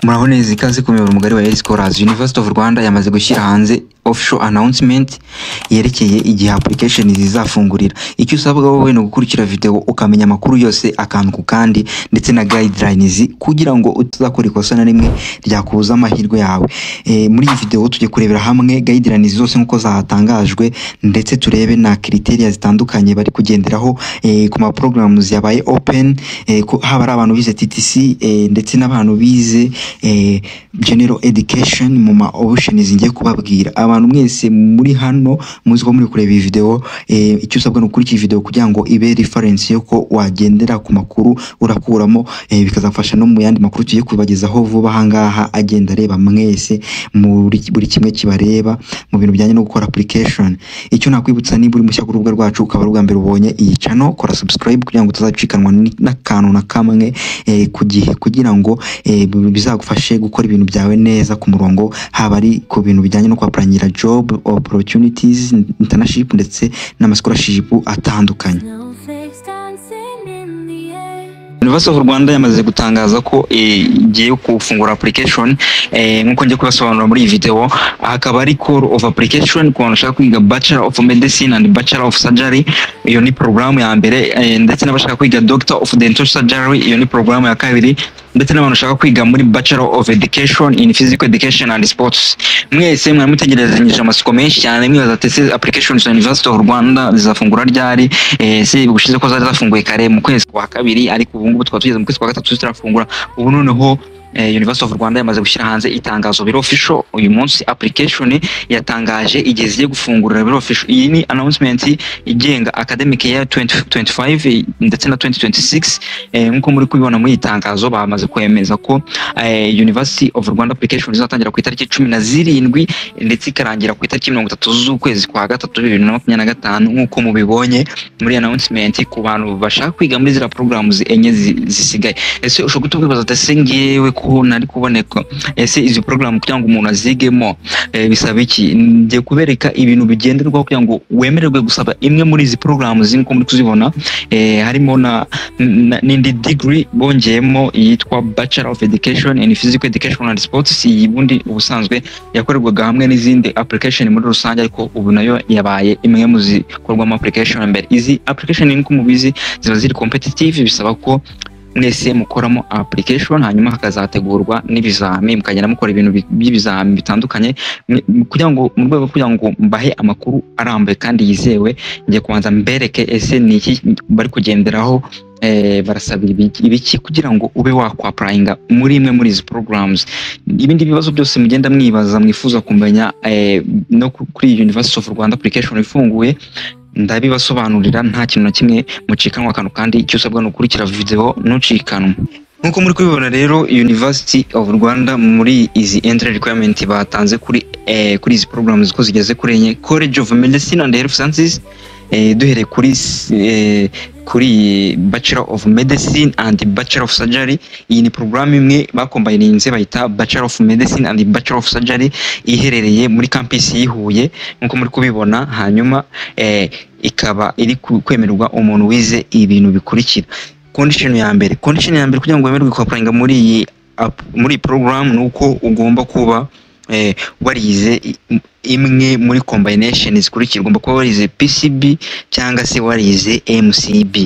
Murabona ikaze ku muyoboro mugari wa Scholars. University of Rwanda yamaze gushyira hanze official announcement yerekeye igihe application zizafungurira. Icyo usabwa wowe no gukurikira video ukamenya amakuru yose akantu ku kandi ndetse na guidelines kugira ngo utazakora ikosa na rimwe ryakuza amahirwe yawe. Muri iyi video tujye kurebera hamwe guidelines zose nkuko zahatangajwe ndetse turebe na criteria zitandukanye bari kugenderaho ku ma programs yabaye open, haba ari abantu bize TTC ndetse n'abantu bize general education mu ma options ngiye kubabwira. Abantu mwese muri hano muzi ko muri kureba iyi video, icyo usabwa no kuri iyi video kugira ngo ibe reference yuko wagendera ku makuru urakuramo, bikazafasha no mu yandi makuru tugiye kubagezaho vuba hangaha agenda areba mwese buri kimwe kibareba mu bintu bijyanye no gukora application. Icyo nakwibutsa ni buri mushya ku rubuga rwacu ukaba rwa mbere ubonye iyi channel, kora subscribe kugira ngo utazacikanwa n'akantu na kamwe ku gihe, kugira ngo bizagufashe gukora ibintu byawe neza ku murongo, haba ari ku bintu bijyanye no kwaplanyira job opportunities, internship ndetse n'amascholarship atandukanye. University of Rwanda yamaze gutangaza ko igiye kufungura application nkuko ngiye kubasobanura muri iyi video. Hakaba ari call of application ku bantu bashaka kwiga Bachelor of Medicine and Bachelor of Surgery, iyo ni program ya mbere, ndetse n'abashaka kwiga Doctor of Dental Surgery, iyo ni program ya kabiri, ndetse n'abantu bashaka kwiga muri Bachelor of Education in Physical Education and Sports. Mwese mwamutegerezanyije amasiko menshi cyane mwibaza tese applications za University of Rwanda zizafungura ryari. Se gushize ko zafunguye kare mu kwezi kwa kabiri, ariko ubu ngubu twatugeze mu kwezi kwa gatatu zitarafungura. Ubu noneho University of Rwanda yamaze gushyira hanze itangazo biro official uyu munsi. Application yatangaje igihe zigiye gufungurira biro official. Iyi ni announcement igenga academic year 2025 ndetse na 2026. Nkuko muri kubibona muri itangazo bamaze kwemeza ko University of Rwanda application izatangira ku itariki 17 ndetse ikarangira ku itariki 30 z'ukwezi kwa gatatu 2025 nkuko mubibonye muri announcement. Ku bantu bashaka kwiga muri zira programs enye zisigaye, ese ushobora kutubwibaza ati ngewe ko nari kuboneka, ese izi program kugira ngo umuntu azigemo bisaba iki? Ngiye kubereka ibintu bigenderwaho kugira ngo wemererwe gusaba imwe muri izi programs nko muri kuzibona. Harimo n'indi degree bongeyemo yitwa Bachelor of Education in Physical Education and Sports. Iyi bundi ubusanzwe yakorerwaga hamwe n'izindi application muri rusange, ariko ubu nayo yabaye imwe mu zikorwamo application mbere. Izi application nko mubizi ziba ziri competitive, bisaba ko mwese mukoramo application hanyuma hakazategurwa n'ibizami, mukagenda mukora ibintu by'ibizami bitandukanye kugira ngo mu rwego kugira ngo mbahe amakuru arambuye kandi yizewe. Ngiye kubanza mbereke ese ni iki bari kugenderaho, barasabira ibiki kugira ngo ube wakwapplyinga muri imwe muri izi programs. Ibindi bibazo byose mugenda mwibaza mwifuza kumenya no kuri University of Rwanda application ifunguye ndabibasobanurira, nta kintu na kimwe mucikanwa akantu, kandi icyo usabwa no kurikira video ntucikanwe. Nkuko muri kubibona rero University of Rwanda muri izi entry requirement batanze kuri izi programs ko zigeze kuri enye. College of Medicine and Health Sciences, duhere kuri Bachelor of Medicine and Bachelor of Surgery. Iyi ni program imwe bakombininze bayita Bachelor of Medicine and Bachelor of Surgery, iherereye muri campus yihuye nkuko muri kubibona. Hanyuma ikaba iri kwemererwa umuntu wize ibintu bikurikira. Condition ya mbere kugira ngo wemererwe kwapplyinga muri program nuko ugomba kuba warize imwe muri combination zikurikira. Ugomba kuba warize PCB cyangwa se warize MCB.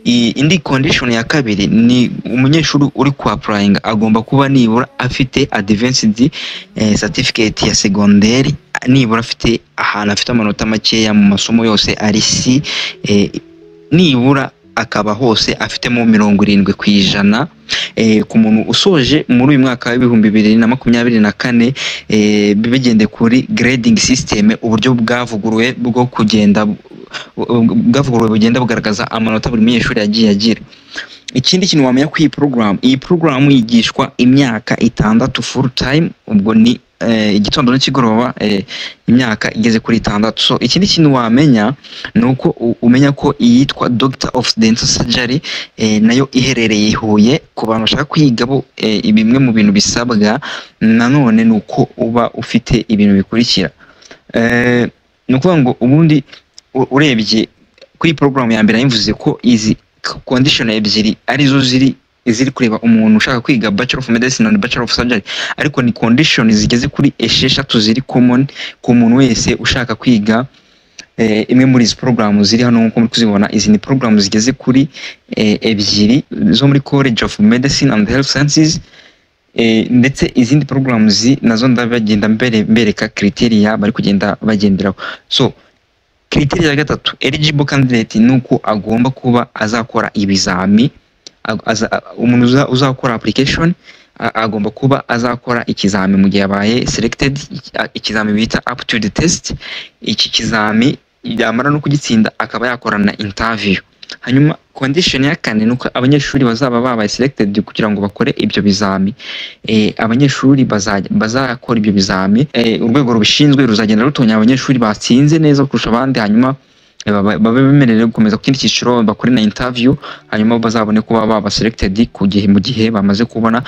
Indi condition ya kabiri ni umunyeshuri uri kwapplyinga agomba kuba nibura afite advanced certificate ya secondaire, nibura afite ahantu afite amanota makeya mu masomo yose ari C, nibura akaba hose afitemo 70% ku muntu usoje muri uyu mwaka wa 2024 bibegende kuri grading system, uburyo bwavuguruwe bwo kugenda bugenda bugaragaza amanota buri munyeshuri yagiye agira. Ikindi kintu wamenya ku iyi program yigishwa imyaka 6 full time, ubwo ni igitondo n'ikigoroba, imyaka igeze kuri 6. So ikindi kintu wamenya nuko umenya ko iyitwa Doctor of Dental Surgery nayo iherereye Huye. Ku bantu bashaka kwiga bo ibimwe mu bintu bisabwa nanone nuko uba ufite ibintu bikurikira. Nuko ngo ubundi urebye kuri program ya mbere yimvuze ko izi condition ebyiri arizo ziri iziri kureba umuntu ushaka kwiga Bachelor of Medicine and Bachelor of Surgery, ariko ni condition zigeze kuri esheshatu ziri common ku muntu wese ushaka kwiga imwe muri izi program ziri hano nkuko muri kuzibona. Izi ni program zigeze kuri ebyiri zo muri College of Medicine and Health Sciences, ndetse izindi programs nazo ndabagenda mbereka criteria bari kugenda bagenderaho. So criteria ya gatatu, eligible candidate, nuko agomba kuba azakora ibizami. Umuntu uzakora application agomba kuba azakora ikizami mu gihe yabaye selected, ikizami bita aptitude test. Iki kizami yamara no kugitsinda akaba yakorana interview. Hanyuma condition ya kane nuko abanyeshuri bazaba babaye selected kugira ngo bakore ibyo bizami, abanyeshuri bazakora ibyo bizami, urwego rubishinzwe ruzagenda rutonya abanyeshuri batsinze neza kurusha abandi, hanyuma babe bemerewe gukomeza kindi cyiciro bakore na interview, hanyuma bazabone kuba baba selected mu gihe bamaze kuba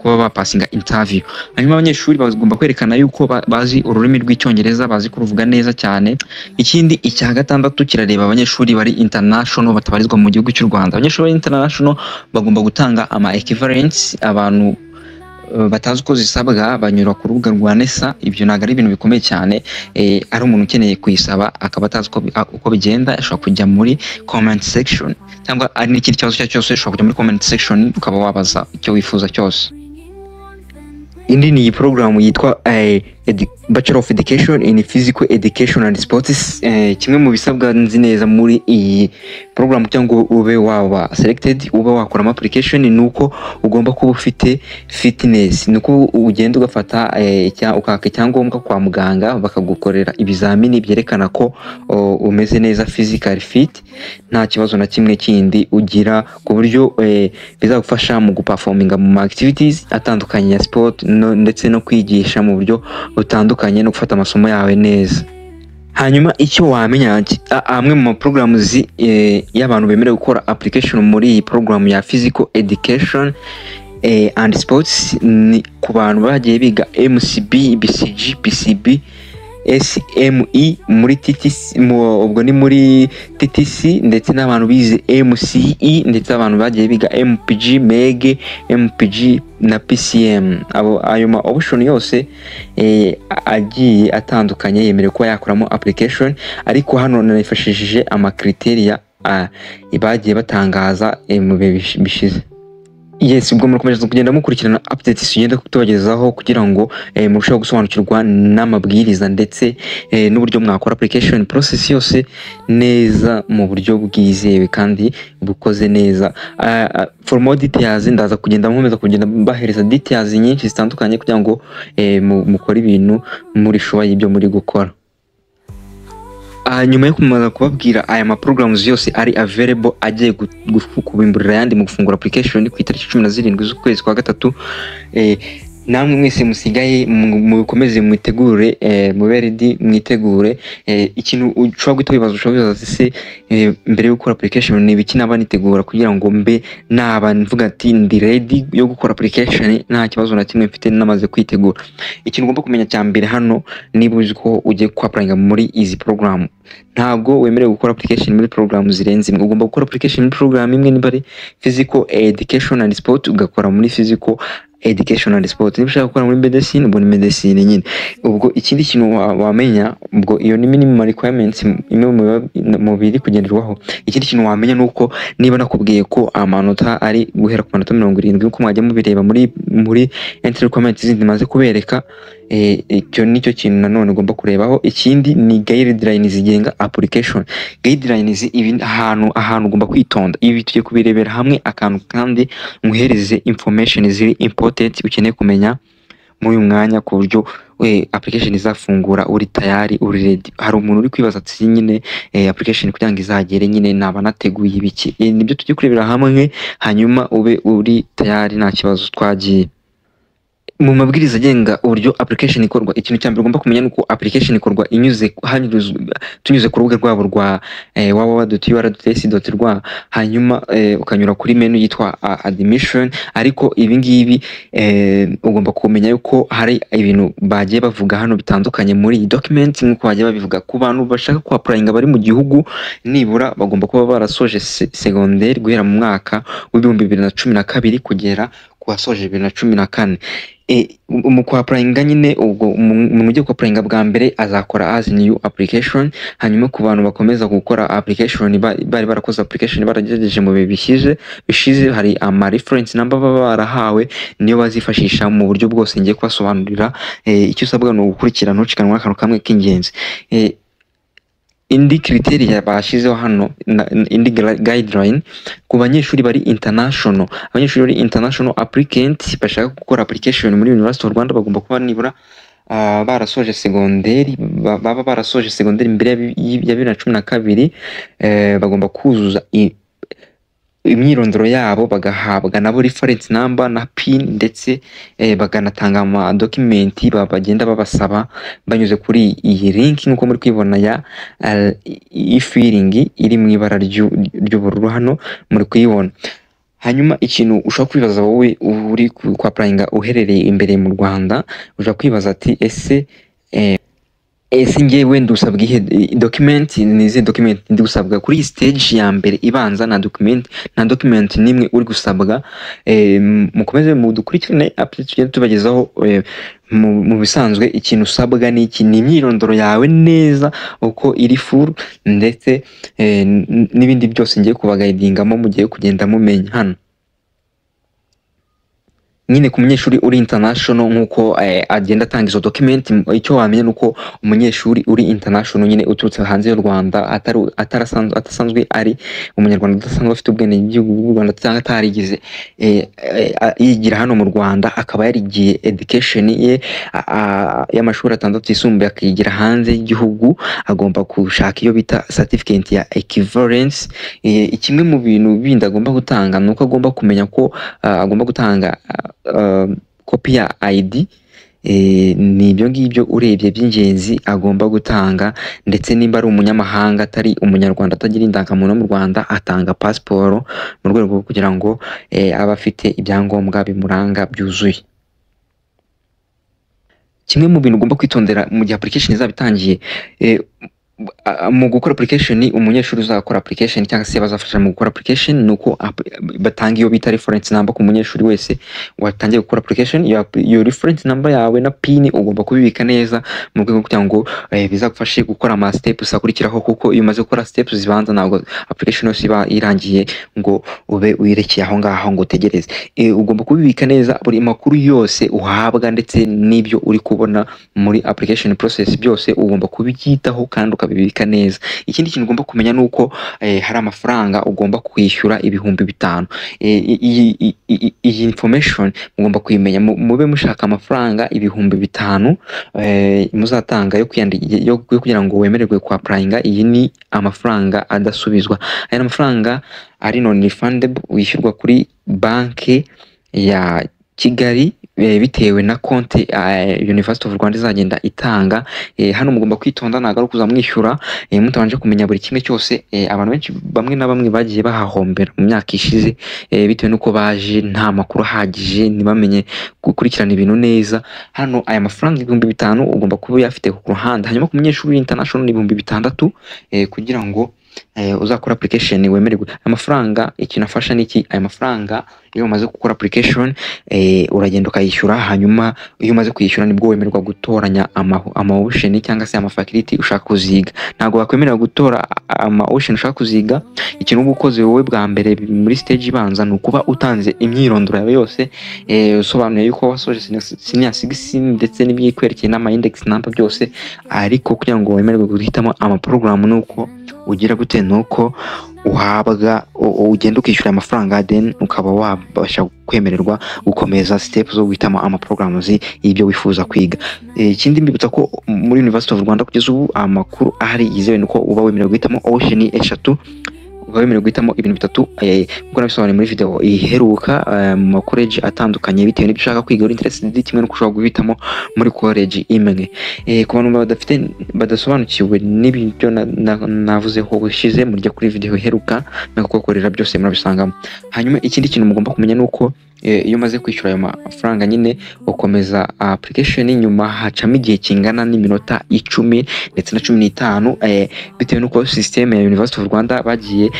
bapasinga interview. Hanyuma abanyeshuri bagomba kwerekana yuko bazi ururimi rw'icyongereza, bazi kuruvuga neza cyane. Ikindi icya gatandatu kirareba abanyeshuri bari international batabarizwa mu gihugu cy'u Rwanda. Abanyeshuri bari international bagomba gutanga ama equivalence, abantu batazi uko zisabwa banyura ku rubuga rwa NESA. Ibyo ntago ari ibintu bikomeye cyane, ari umuntu ukeneye kuyisaba akaba atazi uko bigenda ashobora kujya muri comment section, cyangwa ari n'ikindi kibazo cyose ashobora kujya muri comment section ukaba wabaza icyo wifuza cyose. Indi ni program yitwa Bachelor of Education in Physical Education and Sports. Kimwe mu bisabwa nzi neza muri iyi program cyangwa ube waba selected ube wakora application nuko ugomba kuba ufite fitness, nuko ugenda ugafata ukaka cyangombwa kwa muganga bakagukorera ibizamini byerekana ko umeze neza physical fit, nta kibazo na kimwe kindi ugira, ku buryo bizagufasha mu guperforminga mu activities atandukanye ya sport ndetse no kwigisha mu buryo butandukanye no gufata amasomo yawe neza. Hanyuma icyo wamenya, amwe mu programs y'abantu bemerewe gukora application muri iyi program ya Physical Education and Sports ni ku bantu bagiye biga MCB, BCG, PCB, SME muri TTC, ubwo ni muri TTC, ndetse n'abantu bize MCE, ndetse abantu bagiye biga MPG, MEG, MPG na PCM. Ayo ma option yose agiye atandukanye yemerewe kuba yakoramo application, ariko hano narifashishije ama criteria bagiye batangaza mu bishize. Yes, ubwo mukomeje kugenda mukurikirana updates tugenda kutubagezaho kugira ngo murusheho gusobanukirwa n'amabwiriza ndetse n'uburyo mwakora application process yose neza mu buryo bwizewe kandi bukoze neza. For more details ndaza kugenda nkomeza kugenda bahereza details nyinshi zitandukanye kugira ngo mukore ibintu muri shuwa y'ibyo muri gukora. Nyuma yo kumaza kubabwira aya ma programs yose ari available agiye kubimburira yandi mu gufungura application ku itariki 17 z'ukwezi kwa gatatu, namwe mwese musigaye mukomeze mwitegure, mube ready mwitegure. Ikintu ushobora guhita wibaza, ushobora se mbere yo gukora application ni biki naba nitegura kugira ngo mbe naba mvuga ati ndi ready yo gukora application nta kibazo na kimwe mfite namaze kwitegura. Ikintu ugomba kumenya cya mbere hano, niba uzi ko ugiye kwapplyinga muri izi program, ntabwo wemerewe gukora application muri program zirenze imwe. Ugomba gukora application muri program imwe, niba ari Physical Education and Sport ugakora muri Physical Education and Sport. Niba ushaka gukora muri medicine ubwo ni medicine nyine. Ubwo ikindi kintu wamenya, ubwo iyo ni minimum requirements imwe mu biri kugenderwaho. Ikindi kintu wamenya nuko niba nakubwiye ko amanota ari guhera ku manota 70 uko mwajya mubireba muri entry requirements zindi maze kubereka, icyo nicyo kintu nanone ugomba kurebaho. Ikindi ni guidelines zigenga application. Guidelines ibi ahantu ugomba kwitonda, ibi tugiye kubirebera hamwe akantu kandi muhereze information ziri important ukeneye kumenya muri uyu mwanya, ku buryo application izafungura uri tayari, uri ready. Hari umuntu uri kwibaza ati nyine application kugira ngo izagere nyine naba nateguye ibiki. Nibyo tugiye kurebera hamwe, hanyuma ube uri tayari nta kibazo twagiye. mu mabwiriza agenga uburyo application ikorwa, ikintu cya mbere ugomba kumenya nuko application ikorwa tunyuze ku rubuga rwabo rwa www.ur.ac.rw, hanyuma ukanyura kuri menu yitwa admission. Ariko ibi ngibi ugomba kumenya yuko hari ibintu bagiye bavuga hano bitandukanye muri iyi document, nk'uko bagiye babivuga ku bantu bashaka ku applyinga bari mu gihugu, nibura bagomba kuba barasoje secondaire guhera mu mwaka w'ibihumbi 2012 kugera ku wasoje 2014. Mu applyinga nyine ubwo umuntu ugiye applyinga bwa mbere azakora as new application, hanyuma ku bantu bakomeza gukora application bari barakoze application baragejeje mu bihe bishize hari ama reference number baba barahawe, niyo bazifashisha mu buryo bwose ngiye kubasobanurira. Icyo usabwa no gukurikirana ntucikanwa akantu kamwe k'ingenzi. Indi criteria bashizeho hano, indi guideline ku banyeshuri bari international. Abanyeshuri bari international applicant bashaka gukora application muri University of Rwanda bagomba kuba nibura barasoje secondaire, baba barasoje secondaire imbere ya 2012. Bagomba kuzuza imyirondoro yabo, bagahabwa nabo reference number na pin, ndetse baganatanga ama document bagenda babasaba banyuze kuri iyi link nk'uko muri kwibona ya e-filing iri mu ibara ry'ubururu hano muri kuyibona. Hanyuma ikintu ushaka kwibaza wowe uri ku applyinga uherereye imbere mu Rwanda, ushaka kwibaza ati ese ngewe ndusabwa ihe document, nize document ndi gusabwa kuri stage ya mbere ibanza, na document nimwe uri gusabwa. Mukomeze mu dukurikirane application tubagezaho mu bisanzwe ikintu usabwa ni iki, ni imyirondoro yawe neza uko iri full, ndetse n'ibindi byose ngiye kubagaidingamo mugiye kugenda mumenya hano. Nyine ku munyeshuri uri international nk'uko agenda atanga izo document, icyo wamenya nuko umunyeshuri uri international nyine uturutse hanze y'u Rwanda, atasanzwe ari umunyarwanda, udasanzwe afite ubwene bw'igihugu bw'u Rwanda, cyangwa atarigize yigira hano mu Rwanda, akaba yarigiye education ye y'amashuri 6 yisumbuye akigira hanze y'igihugu, agomba gushaka iyo bita certificate ya equivalence. Ikimwe mu bintu bindi agomba gutanga nuko agomba kumenya ko agomba gutanga copy ya ID. Ni ibyo ngibyo urebye by'ingenzi agomba gutanga, ndetse nimba ari umunyamahanga atari umunyarwanda atagira indangamuntu mu Rwanda, atanga passport mu rwego rwo kugira ngo abe afite ibyangombwa bimuranga byuzuye. Kimwe mu bintu ugomba kwitondera mu gihe application izabitangiye, mu gukora application, umunyeshuri uzakora application cyangwa se bazafasha mu gukora application, nuko batanga iyo bita reference number ku munyeshuri wese watangiye gukora application. Iyo reference number yawe na pin ugomba kubibika neza mu rwego kugira ngo bizagufashe gukora ama steps akurikiraho, kuko iyo umaze gukora steps zibanza ntabwo application yose iba irangiye ngo ube uyirekeye aho ngaho ngo utegereze. Ugomba kubibika neza buri makuru yose uhabwa, ndetse n'ibyo uri kubona muri application process byose ugomba kubyitaho kandi ukabibika neza. Ikindi kintu ugomba kumenya nuko hari amafaranga ugomba kwishyura 5,000. Iyi information mugomba kuyimenya, mube mushaka amafaranga 5,000 muzatanga yo kugira ngo wemererwe ku applyinga. Iyi ni amafaranga adasubizwa, aya mafaranga ari non refundable, wishyurwa kuri banki ya Kigali bitewe na konti University of Rwanda izagenda itanga. Hano mugomba kwitonda, ntago ari kuzamwishyura mutabanje kumenya buri kimwe cyose. Abantu benshi bamwe na bamwe bagiye bahahombera mu myaka ishize bitewe nuko baje nta makuru ahagije, ntibamenye gukurikirana ibintu neza. Hano aya mafaranga 5,000 ugomba kuba yafite ku ruhande. Hanyuma ku munyeshuri international ni 6,000 kugira ngo uzakora application wemererwe. Amafaranga ikintu afasha niki, aya mafaranga iyo umaze gukora application uragenda ukayishyura, hanyuma iyo umaze kuyishyura nibwo wemererwa gutoranya ama option cyangwa se ama faculty ushaka kuziga. Ntago bakwemerera gutora ama option ushaka kuziga. Ikintu uba ukoze wowe bwa mbere muri stage ibanza ni ukuba utanze imyirondoro yawe yose, usobanuye yuko wasoje senior 6 ndetse n'ibyikwerekeye n'ama index number byose. Ariko kugira ngo wemererwe guhitamo ama program nuko ugira gute, nuko uhabwa ugenda ukishyura amafaranga, then ukaba wabasha kwemererwa gukomeza steps zo guhitamo ama programs y'ibyo wifuza kwiga. Ikindi mbibutsa ko muri University of Rwanda kugeza ubu amakuru ahari yizewe nuko uba wemerewe guhitamo option 3 ukaba wemerewe guhitamo ibintu bitatu kuko nabisobanuye muri video iheruka mu college atandukanye bitewe n'ibyo ushaka kwiga uri interested kimwe no kushobora guhitamo muri college imwe. Ku bantu badasobanukiwe n'ibyo navuzeho ushize murya kuri video iheruka nakukorera byose murabisangamo. Hanyuma ikindi kintu mugomba kumenya nuko iyo maze kwishyura ayo mafaranga nyine ukomeza application nyuma hacamo igihe kingana n'iminota 10 ndetse na 15 bitewe nuko system ya University of Rwanda bagiye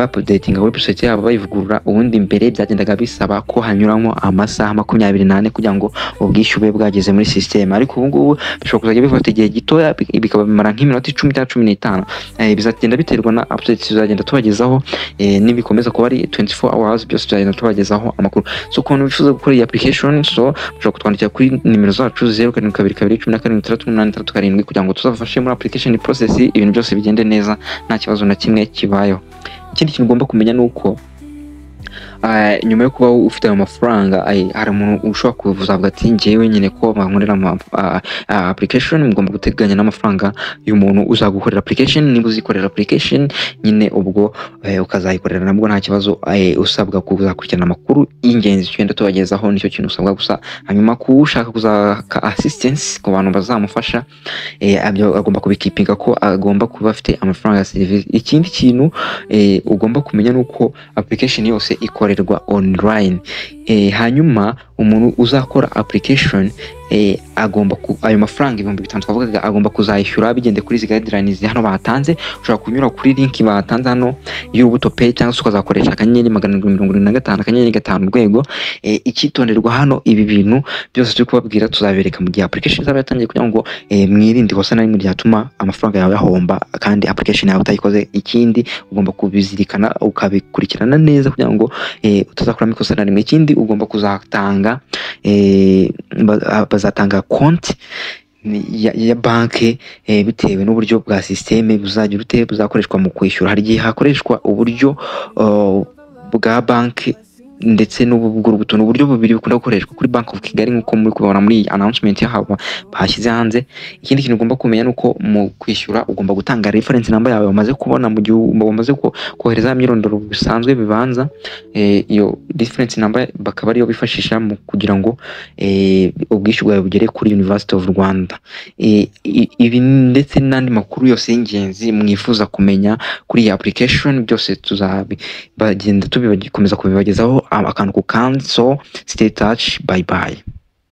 updating website yabo bayivugurura. Ubundi mbere byagendaga bisaba ko hanyuramo amasaha 28 kugira ngo ubwishyube bwageze muri system, ariko ubu ngubu bishobora kuzajya bifata igihe gitoya bikaba bimara nk'iminota 10 cyangwa 15. Bizagenda biterwa na updates tuzagenda tubagezaho nibikomeza kuba ari 24 hours byose tuzagenda tubagezaho amakuru. So ukuntu wifuza gukora iyi application, so ushobora kutwandikira kuri nimero zacu 0722128637 kugira ngo tuzafashe muri application process ibintu byose bigende neza nta kibazo na kimwe kibayeho. Ikindi kintu ugomba kumenya nuko nyuma yo kuba ufite ayo mafaranga hari umuntu ushobora kuvuzavuga ati ngewe nyine ko bankorera application mugomba guteganya n'amafaranga y'umuntu uzagukorera application. Niba uzikorera application nyine ubwo ukazayikorera nabwo nta kibazo, usabwa kuzakurikirana amakuru y'ingenzi cyenda tubagezaho nicyo kintu usabwa gusa. Hanyuma kushaka kuzaka assistance ku bantu bazamufasha agomba kubikipinga ko agomba kuba afite amafaranga ya service. Ikindi kintu ugomba kumenya nuko application yose ikorerwa online. Hanyuma umuntu uzakora application agomba ayo mafaranga 5,000 twavugaga agomba kuzayishyura bigende kuri guidelines hano batanze. Ushobora kunyura kuri link batanze hano y'urubuto pay cyangwa se ukazakoresha akanyenyeri 775 akanyenyeri 5 urwego. Ikitonderwa hano ibi bintu byose turi kubabwira tuzabereka mu gihe application zaba yatangiye kugira ngo mwirinde ikosa na rimwe ryatuma amafaranga yawe yahomba kandi application yawe utayikoze. Ikindi ugomba kubizirikana ukabikurikirana neza kugira ngo utazakuramo ikosa na rimwe. Ikindi ugomba kuzatanga bazatanga konti ya banke bitewe n'uburyo bwa systeme buzagira buzakoreshwa mu kwishyura. Hari gihe hakoreshwa uburyo bwa banke ndetse n'ubwo uburyo bubiri bukunda gukoreshwa kuri Bank of Kigali nkuko muri kubona muri announcement yabo bahashyize hanze. Ikindi kintu ugomba kumenya nuko mu kwishyura ugomba gutanga reference number yawe wamaze kubona mu gihe wamaze kohereza imyirondoro bisanzwe bibanza. Iyo reference number bakaba ariyo bifashisha mu kugira ngo ubwishyu bwawe bugere kuri University of Rwanda. Ibi ndetse n'andi makuru yose y'ingenzi mwifuza kumenya kuri iyi application byose tuzabigenda tubikomeza kubibagezaho akantu ku kandi. So stay touch, bye bye.